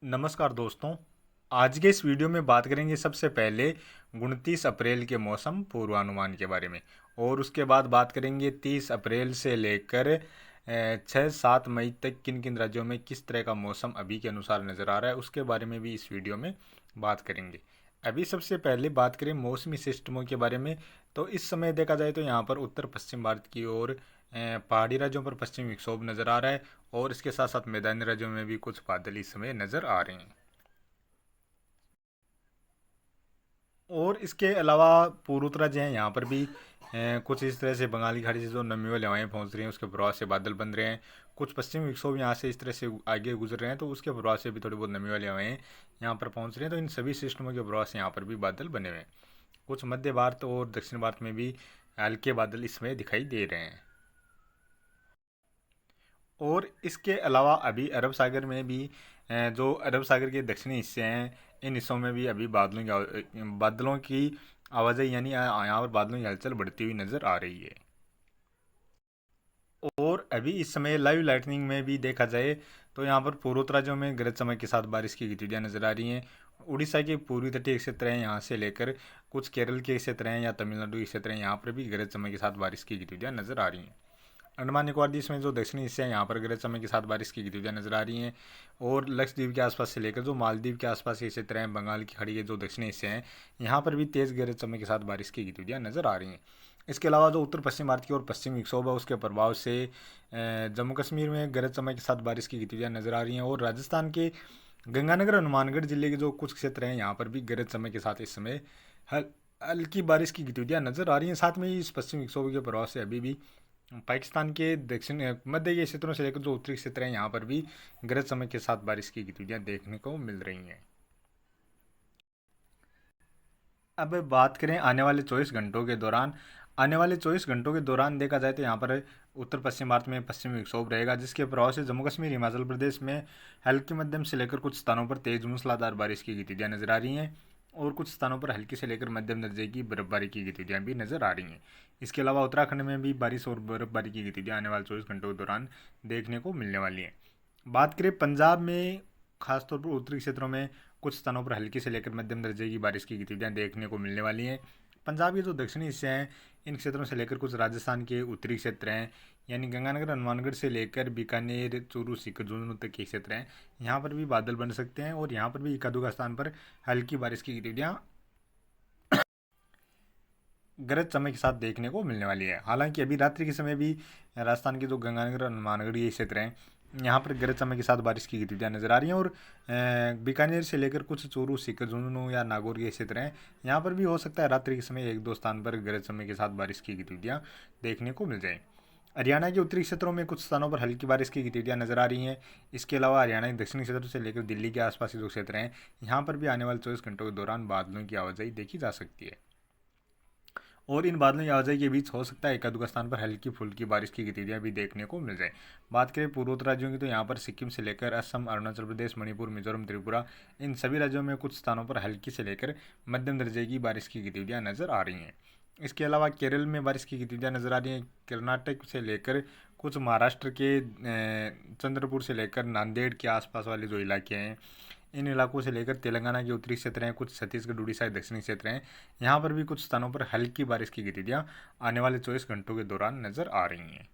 नमस्कार दोस्तों। आज के इस वीडियो में बात करेंगे सबसे पहले 29 अप्रैल के मौसम पूर्वानुमान के बारे में, और उसके बाद बात करेंगे 30 अप्रैल से लेकर 6-7 मई तक किन किन राज्यों में किस तरह का मौसम अभी के अनुसार नज़र आ रहा है, उसके बारे में भी इस वीडियो में बात करेंगे। अभी सबसे पहले बात करें मौसमी सिस्टमों के बारे में, तो इस समय देखा जाए तो यहाँ पर उत्तर पश्चिम भारत की ओर पहाड़ी राज्यों पर पश्चिमी विक्षोभ नज़र आ रहा है, और इसके साथ साथ मैदानी राज्यों में भी कुछ बादल इस समय नज़र आ रहे हैं। और इसके अलावा पूर्वोत्तर राज्य हैं, यहाँ पर भी कुछ इस तरह से बंगाल की खाड़ी से जो नमी वाली हवाएं पहुंच रही हैं उसके प्रभाव से बादल बन रहे हैं। कुछ पश्चिमी विक्षोभ यहाँ से इस तरह से आगे गुजर रहे हैं, तो उसके प्रभाव से भी थोड़ी बहुत नमी वाली हवाएं यहाँ पर पहुंच रही हैं। तो इन सभी सिस्टमों के प्रभाव से यहाँ पर भी बादल बने हुए हैं। कुछ मध्य भारत और दक्षिण भारत में भी हल्के बादल इसमें दिखाई दे रहे हैं। और इसके अलावा अभी अरब सागर में भी जो अरब सागर के दक्षिणी हिस्से हैं, इन हिस्सों में भी अभी बादलों की आवाजाही यानी यहाँ पर बादलों की हलचल बढ़ती हुई नज़र आ रही है। और अभी इस समय लाइव लाइटनिंग में भी देखा जाए तो यहाँ पर पूर्वोत्तर राज्यों में गरज चमक के साथ बारिश की गतिविधियाँ नजर आ रही हैं। उड़ीसा के पूर्वी तटीय क्षेत्र हैं, यहाँ से लेकर कुछ केरल के क्षेत्र हैं या तमिलनाडु के क्षेत्र हैं, यहाँ पर भी गरज चमक के साथ बारिश की गतिविधियाँ नजर आ रही हैं। अंडमान निकोबार द्वीप में जो दक्षिणी हिस्से हैं, यहाँ पर गरज चमक के साथ बारिश की गतिविधियाँ नजर आ रही हैं। और लक्षद्वीप के आसपास से लेकर जो मालदीव के आसपास के क्षेत्र हैं, बंगाल की खाड़ी के जो दक्षिणी हिस्से हैं, यहाँ पर भी तेज़ गरज चमक के साथ बारिश की गतिविधियाँ नजर आ रही हैं। इसके अलावा जो उत्तर पश्चिम भारत की ओर पश्चिमी विक्षोभ है, उसके प्रभाव से जम्मू कश्मीर में गरज चमक के साथ बारिश की गतिविधियाँ नजर आ रही हैं। और राजस्थान के गंगानगर हनुमानगढ़ जिले के जो कुछ क्षेत्र हैं, यहाँ पर भी गरज चमक के साथ इस समय हल हल्की बारिश की गतिविधियाँ नजर आ रही हैं। साथ में ही इस पश्चिमी विक्षोभ के प्रभाव से अभी भी पाकिस्तान के दक्षिण मध्य के क्षेत्रों से लेकर जो उत्तरी क्षेत्र हैं, यहाँ पर भी गरज चमक के साथ बारिश की गतिविधियाँ देखने को मिल रही हैं। अब बात करें आने वाले 24 घंटों के दौरान देखा जाए तो यहाँ पर उत्तर पश्चिम भारत में पश्चिमी विक्षोभ रहेगा, जिसके प्रभाव से जम्मू कश्मीर हिमाचल प्रदेश में हल्की मध्यम से लेकर कुछ स्थानों पर तेज मूसलाधार बारिश की गतिविधियाँ नजर आ रही हैं। और कुछ स्थानों पर हल्की से लेकर मध्यम दर्जे की बर्फबारी की गतिविधियाँ भी नजर आ रही हैं। इसके अलावा उत्तराखंड में भी बारिश और बर्फबारी की गतिविधियाँ आने वाले 24 घंटों के दौरान देखने को मिलने वाली हैं। बात करें पंजाब में, खासतौर पर उत्तरी क्षेत्रों में कुछ स्थानों पर हल्की से लेकर मध्यम दर्जे की बारिश की गतिविधियाँ देखने को मिलने वाली हैं। पंजाब के जो दक्षिणी हिस्से हैं, इन क्षेत्रों से लेकर कुछ राजस्थान के उत्तरी क्षेत्र हैं, यानी गंगानगर हनुमानगढ़ से लेकर बीकानेर चूरू सीकर झुंझुनू तक के क्षेत्र हैं, यहाँ पर भी बादल बन सकते हैं। और यहाँ पर भी इक्का दुक्का स्थान पर हल्की बारिश की गतिविधियाँ गरज चमक के साथ देखने को मिलने वाली है। हालांकि अभी रात्रि के समय भी राजस्थान के जो गंगानगर हनुमानगढ़ ये क्षेत्र हैं, यहाँ पर गरज चमक के साथ बारिश की गतिविधियाँ नजर आ रही हैं। और बीकानेर से लेकर कुछ चूरू सीकर झुंझुनू या नागौर के क्षेत्र हैं, यहाँ पर भी हो सकता है रात्रि के समय एक दो स्थान पर गरज चमक के साथ बारिश की गतिविधियाँ देखने को मिल जाए। हरियाणा के उत्तरी क्षेत्रों में कुछ स्थानों पर हल्की बारिश की गतिविधियाँ नजर आ रही हैं। इसके अलावा हरियाणा के दक्षिणी क्षेत्र से लेकर दिल्ली के आसपास के जो क्षेत्र हैं, यहाँ पर भी आने वाले 24 घंटों के दौरान बादलों की आवाजाही देखी जा सकती है। और इन बादलों की आवाजाही के बीच हो सकता है एक आध स्थान पर हल्की फुल्की बारिश की गतिविधियां भी देखने को मिल जाए। बात करें पूर्वोत्तर राज्यों की, तो यहाँ पर सिक्किम से लेकर असम, अरुणाचल प्रदेश, मणिपुर, मिजोरम, त्रिपुरा, इन सभी राज्यों में कुछ स्थानों पर हल्की से लेकर मध्यम दर्जे की बारिश की गतिविधियां नजर आ रही हैं। इसके अलावा केरल में बारिश की गतिविधियां नजर आ रही हैं। कर्नाटक से लेकर कुछ महाराष्ट्र के चंद्रपुर से लेकर नांदेड़ के आसपास वाले जो इलाके हैं, इन इलाकों से लेकर तेलंगाना के उत्तरी क्षेत्र हैं, कुछ छत्तीसगढ़ उड़ीसा के दक्षिणी क्षेत्र हैं, यहाँ पर भी कुछ स्थानों पर हल्की बारिश की गतिविधियाँ आने वाले 24 घंटों के दौरान नजर आ रही हैं।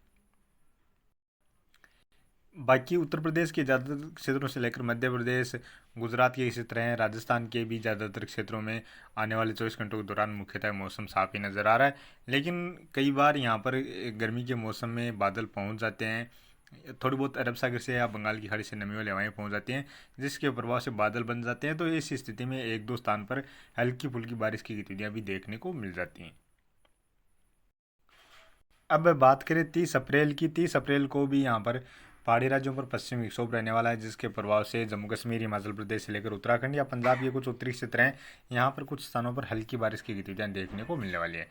बाकी उत्तर प्रदेश के ज़्यादातर क्षेत्रों से लेकर मध्य प्रदेश, गुजरात के क्षेत्र हैं, राजस्थान के भी ज़्यादातर क्षेत्रों में आने वाले 24 घंटों के दौरान मुख्यतः मौसम साफ ही नज़र आ रहा है। लेकिन कई बार यहाँ पर गर्मी के मौसम में बादल पहुँच जाते हैं, थोड़ी बहुत अरब सागर से या बंगाल की खाड़ी से नमी वाली हवाएं पहुंच जाती हैं, जिसके प्रभाव से बादल बन जाते हैं। तो इस स्थिति में एक दो स्थान पर हल्की फुल्की बारिश की गतिविधियां भी देखने को मिल जाती हैं। अब बात करें 30 अप्रैल की, 30 अप्रैल को भी यहाँ पर पहाड़ी राज्यों पर पश्चिमी विक्षोभ रहने वाला है, जिसके प्रभाव से जम्मू कश्मीर, हिमाचल प्रदेश से लेकर उत्तराखंड या पंजाब के कुछ उत्तरी क्षेत्र हैं, यहाँ पर कुछ स्थानों पर हल्की बारिश की गतिविधियां देखने को मिलने वाली है।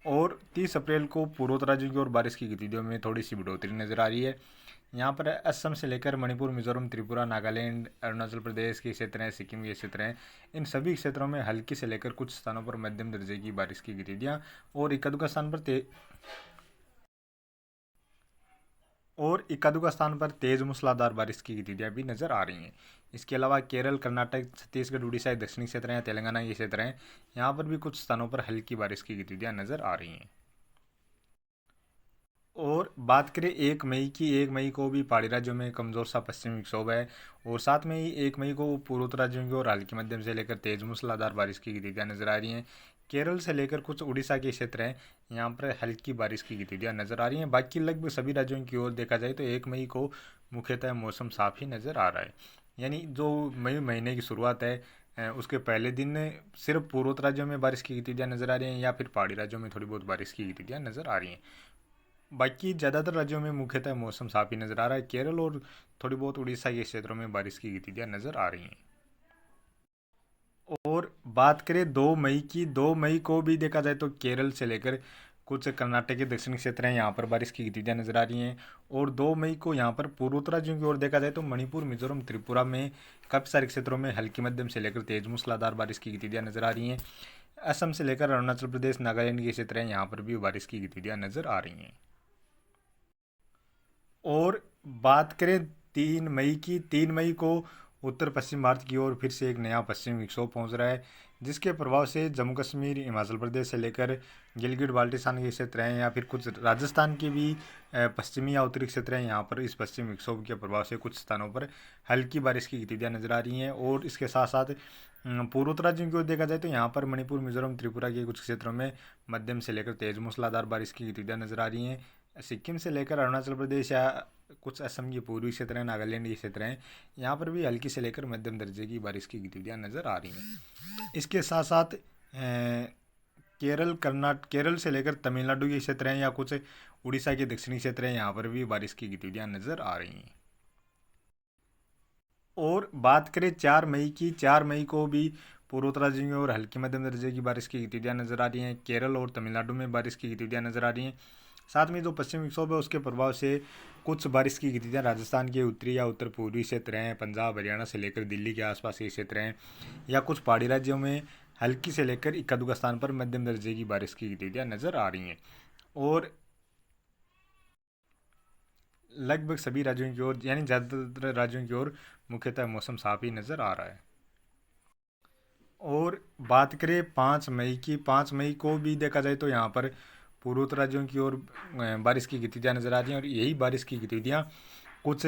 और 30 अप्रैल को पूर्वोत्तर राज्यों की ओर बारिश की गतिविधियों में थोड़ी सी बढ़ोतरी नजर आ रही है। यहाँ पर असम से लेकर मणिपुर, मिजोरम, त्रिपुरा, नागालैंड, अरुणाचल प्रदेश के क्षेत्र हैं, सिक्किम के क्षेत्र हैं, इन सभी क्षेत्रों में हल्की से लेकर कुछ स्थानों पर मध्यम दर्जे की बारिश की गतिविधियाँ और इक्का दुक्का स्थान पर और इक्का दुक्का स्थान पर तेज मूसलाधार बारिश की गतिविधियाँ भी नज़र आ रही हैं। इसके अलावा केरल, कर्नाटक, छत्तीसगढ़, उड़ीसा, दक्षिणी क्षेत्र हैं, तेलंगाना ये क्षेत्र हैं, यहाँ पर भी कुछ स्थानों पर हल्की बारिश की गतिविधियाँ नज़र आ रही हैं। और बात करें 1 मई की, 1 मई को भी पहाड़ी राज्यों में कमज़ोर सा पश्चिमी विक्षोभ है, और साथ में ही 1 मई को पूर्वोत्तर राज्यों की ओर हल्की मध्यम से लेकर तेज मूसलाधार बारिश की गतिविधियाँ नजर आ रही हैं। केरल से लेकर कुछ उड़ीसा के क्षेत्र हैं, यहाँ पर हल्की बारिश की गतिविधियाँ नजर आ रही हैं। बाकी लगभग सभी राज्यों की ओर देखा जाए तो 1 मई को मुख्यतः मौसम साफ ही नज़र आ रहा है। यानी जो मई महीने की शुरुआत है, उसके पहले दिन सिर्फ पूर्वोत्तर राज्यों में बारिश की गतिविधियाँ नजर आ रही हैं, या फिर पहाड़ी राज्यों में थोड़ी बहुत बारिश की गतिविधियाँ नजर आ रही हैं। बाकी ज़्यादातर राज्यों में मुख्यतः मौसम साफ ही नज़र आ रहा है। केरल और थोड़ी बहुत उड़ीसा के क्षेत्रों में बारिश की गतिविधियाँ नज़र आ रही हैं। और बात करें 2 मई की, 2 मई को भी देखा जाए तो केरल से लेकर कुछ कर्नाटक के दक्षिणी क्षेत्र हैं, यहाँ पर बारिश की गतिविधियाँ नजर आ रही हैं। और 2 मई को यहाँ पर पूर्वोत्तर राज्यों की ओर देखा जाए तो मणिपुर, मिजोरम, त्रिपुरा में काफ़ी सारे क्षेत्रों में हल्की मध्यम से लेकर तेज मूसलाधार बारिश की गतिविधियाँ नजर आ रही हैं। असम से लेकर अरुणाचल प्रदेश, नागालैंड के क्षेत्र हैं, यहाँ पर भी बारिश की गतिविधियाँ नजर आ रही हैं। और बात करें 3 मई की, 3 मई को उत्तर पश्चिम भारत की ओर फिर से एक नया पश्चिमी विक्षोभ पहुंच रहा है, जिसके प्रभाव से जम्मू कश्मीर, हिमाचल प्रदेश से लेकर गिलगित बाल्टिस्तान के क्षेत्र हैं, या फिर कुछ राजस्थान के भी पश्चिमी या उत्तरी क्षेत्र हैं, यहाँ पर इस पश्चिमी विक्षोभ के प्रभाव से कुछ स्थानों पर हल्की बारिश की गतिविधियाँ नजर आ रही हैं। और इसके साथ साथ पूर्वोत्तर राज्यों की ओर देखा जाए तो यहाँ पर मणिपुर, मिजोरम, त्रिपुरा के कुछ क्षेत्रों में मध्यम से लेकर तेज मूसलाधार बारिश की गतिविधियाँ नजर आ रही हैं। सिक्किम से लेकर अरुणाचल प्रदेश या कुछ असम के पूर्वी क्षेत्र हैं, नागालैंड के क्षेत्र हैं, यहाँ पर भी हल्की से लेकर मध्यम दर्जे की बारिश की गतिविधियाँ नज़र आ रही हैं। इसके साथ साथ केरल से लेकर तमिलनाडु के क्षेत्र हैं, या कुछ उड़ीसा के दक्षिणी क्षेत्र हैं, यहाँ पर भी बारिश की गतिविधियाँ नज़र आ रही हैं। और बात करें 4 मई की, 4 मई को भी पूर्वोत्तर राज्यों की ओर हल्की मध्यम दर्जे की बारिश की गतिविधियाँ नजर आ रही हैं। केरल और तमिलनाडु में बारिश की गतिविधियाँ नजर आ रही हैं। साथ में जो पश्चिमी विक्षोभ है उसके प्रभाव से कुछ बारिश की गतिविधियाँ राजस्थान के उत्तरी या उत्तर पूर्वी क्षेत्र हैं, पंजाब, हरियाणा से लेकर दिल्ली के आसपास के क्षेत्र हैं, या कुछ पहाड़ी राज्यों में हल्की से लेकर इक्का दुक्का स्थान पर मध्यम दर्जे की बारिश की गतिविधियाँ नजर आ रही हैं। और लगभग सभी राज्यों की ओर, यानी ज़्यादातर राज्यों की ओर मुख्यतः मौसम साफ ही नज़र आ रहा है। और बात करें 5 मई की, 5 मई को भी देखा जाए तो यहाँ पर पूर्वोत्तर राज्यों की ओर बारिश की गतिविधियाँ नज़र आ रही हैं, और यही बारिश की गतिविधियाँ कुछ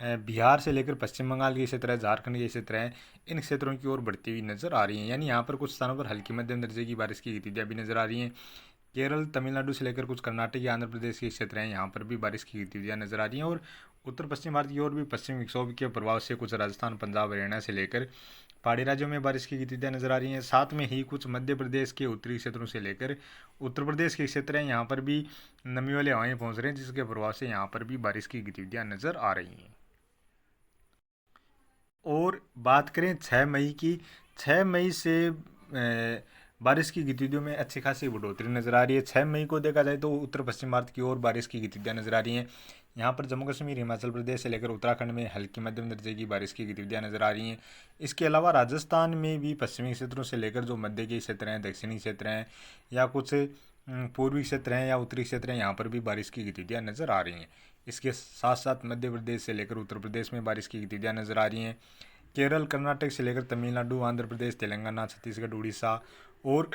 बिहार से लेकर पश्चिम बंगाल के क्षेत्र है, झारखंड के क्षेत्र हैं, इन क्षेत्रों की ओर बढ़ती हुई नज़र आ रही हैं। यानी यहाँ पर कुछ स्थानों पर हल्की मध्यम दर्जे की बारिश की गतिविधियाँ भी नज़र आ रही हैं। केरल, तमिलनाडु से लेकर कुछ कर्नाटक या आंध्र प्रदेश के क्षेत्र हैं, यहाँ पर भी बारिश की गतिविधियाँ नजर आ रही हैं। और उत्तर पश्चिम भारत की ओर भी पश्चिमी विक्षोभ के प्रभाव से कुछ राजस्थान, पंजाब, हरियाणा से लेकर पहाड़ी राज्यों में बारिश की गतिविधियाँ नजर आ रही हैं। साथ में ही कुछ मध्य प्रदेश के उत्तरी क्षेत्रों से लेकर उत्तर प्रदेश के क्षेत्र हैं, यहाँ पर भी नमी वाले हवाएं पहुँच रहे हैं, जिसके प्रभाव से यहाँ पर भी बारिश की गतिविधियाँ नजर आ रही हैं। और बात करें 6 मई की, 6 मई से बारिश की गतिविधियों में अच्छी खासी बढ़ोतरी नज़र आ रही है। 6 मई को देखा जाए तो उत्तर पश्चिम भारत की ओर बारिश की गतिविधियाँ नज़र आ रही हैं। यहाँ पर जम्मू कश्मीर, हिमाचल प्रदेश से लेकर उत्तराखंड में हल्की मध्यम दर्जे की बारिश की गतिविधियाँ नज़र आ रही हैं। इसके अलावा राजस्थान में भी पश्चिमी क्षेत्रों से लेकर जो मध्य के क्षेत्र हैं, दक्षिणी क्षेत्र हैं, या कुछ पूर्वी क्षेत्र हैं या उत्तरी क्षेत्र हैं, यहाँ पर भी बारिश की गतिविधियाँ नज़र आ रही हैं। इसके साथ साथ मध्य प्रदेश से लेकर उत्तर प्रदेश में बारिश की गतिविधियाँ नज़र आ रही हैं। केरल, कर्नाटक से लेकर तमिलनाडु, आंध्र प्रदेश, तेलंगाना, छत्तीसगढ़, उड़ीसा और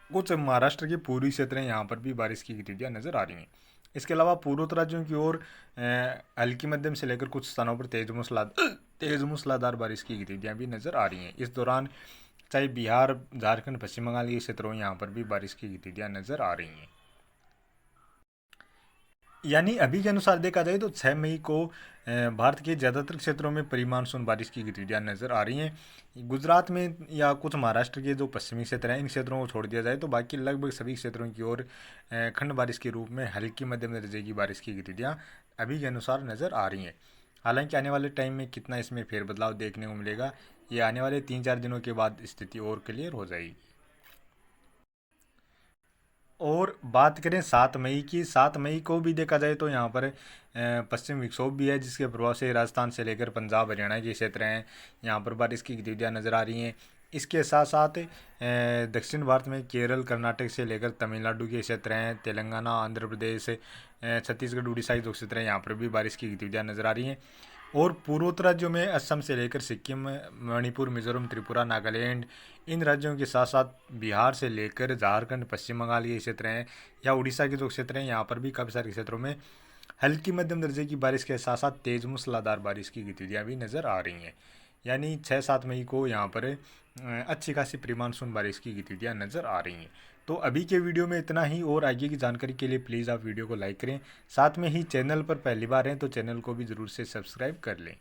कुछ महाराष्ट्र के पूर्वी क्षेत्र हैं, यहाँ पर भी बारिश की गतिविधियाँ नज़र आ रही हैं। इसके अलावा पूर्वोत्तर राज्यों की ओर हल्की मध्यम से लेकर कुछ स्थानों पर तेज मूसलाधार बारिश की गतिविधियाँ भी नज़र आ रही हैं। इस दौरान चाहे बिहार, झारखंड, पश्चिम बंगाल के क्षेत्रों यहाँ पर भी बारिश की गतिविधियाँ नज़र आ रही हैं। यानी अभी के अनुसार देखा जाए तो 6 मई को भारत के ज़्यादातर क्षेत्रों में प्री मानसून बारिश की गतिविधियाँ नज़र आ रही हैं। गुजरात में या कुछ महाराष्ट्र के जो पश्चिमी क्षेत्र हैं, इन क्षेत्रों को छोड़ दिया जाए तो बाकी लगभग सभी क्षेत्रों की ओर खंड बारिश के रूप में हल्की मध्यम दर्जे की बारिश की गतिविधियाँ अभी के अनुसार नज़र आ रही हैं। हालांकि आने वाले टाइम में कितना इसमें फेरबदलाव देखने को मिलेगा, ये आने वाले 3-4 दिनों के बाद स्थिति और क्लियर हो जाएगी। और बात करें 7 मई की, 7 मई को भी देखा जाए तो यहाँ पर पश्चिम विक्षोभ भी है, जिसके प्रभाव से राजस्थान से लेकर पंजाब, हरियाणा के क्षेत्र हैं, यहाँ पर बारिश की गतिविधियाँ नज़र आ रही हैं। इसके साथ साथ दक्षिण भारत में केरल, कर्नाटक से लेकर तमिलनाडु के क्षेत्र हैं, तेलंगाना, आंध्र प्रदेश, छत्तीसगढ़, उड़ीसा के जो क्षेत्र हैं यहाँ पर भी बारिश की गतिविधियाँ नजर आ रही हैं। और पूर्वोत्तर राज्यों में असम से लेकर सिक्किम, मणिपुर, मिजोरम, त्रिपुरा, नागालैंड, इन राज्यों के साथ साथ बिहार से लेकर झारखंड, पश्चिम बंगाल के क्षेत्र हैं या उड़ीसा के जो क्षेत्र हैं यहाँ पर भी काफ़ी सारे क्षेत्रों में हल्की मध्यम दर्जे की बारिश के साथ साथ तेज मूसलाधार बारिश की गतिविधियाँ भी नज़र आ रही हैं। यानी 6-7 मई को यहाँ पर अच्छी खासी प्री मानसून बारिश की गतिविधियाँ नज़र आ रही हैं। तो अभी के वीडियो में इतना ही, और आगे की जानकारी के लिए प्लीज़ आप वीडियो को लाइक करें, साथ में ही चैनल पर पहली बार हैं तो चैनल को भी ज़रूर से सब्सक्राइब कर लें।